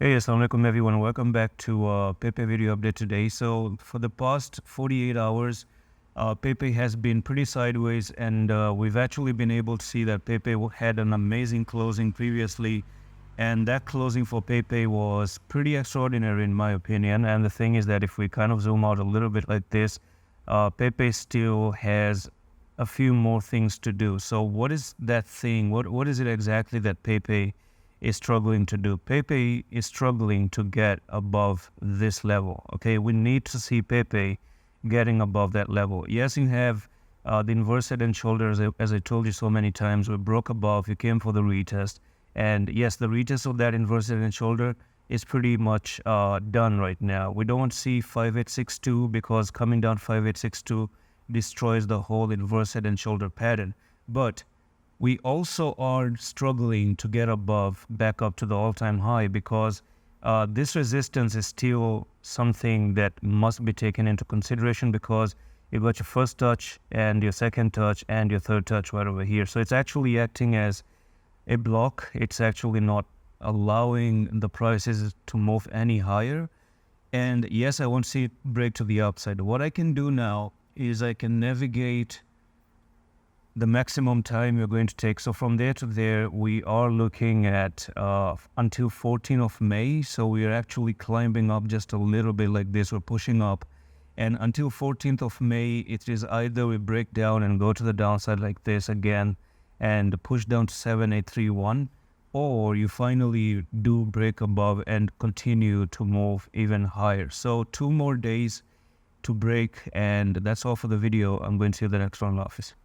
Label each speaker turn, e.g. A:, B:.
A: Hey, assalamualaikum everyone. Welcome back to Pepe video update today. So for the past 48 hours, Pepe has been pretty sideways, and we've actually been able to see that Pepe had an amazing closing previously, and that closing for Pepe was pretty extraordinary in my opinion. And the thing is that if we kind of zoom out a little bit like this, Pepe still has a few more things to do. So what is that thing? What is it exactly that Pepe is struggling to do? Pepe is struggling to get above this level. Okay, we need to see Pepe getting above that level. Yes, you have the inverse head and shoulders, as I told you so many times. We broke above, you came for the retest, and yes, the retest of that inverse head and shoulder is pretty much done right now. We don't see 5862 because coming down 5862 destroys the whole inverse head and shoulder pattern. But we also are struggling to get back up to the all-time high, because this resistance is still something that must be taken into consideration, because you've got your first touch and your second touch and your third touch right over here. So it's actually acting as a block. It's actually not allowing the prices to move any higher. And yes, I want to see it break to the upside. What I can do now is I can navigate the maximum time you're going to take. So from there to there, we are looking at until 14th of May. So we are actually climbing up just a little bit like this. We're pushing up. And until 14th of May, it is either we break down and go to the downside like this again and push down to 7831, or you finally do break above and continue to move even higher. So 2 more days to break, and that's all for the video. I'm going to see you in the next one. Office.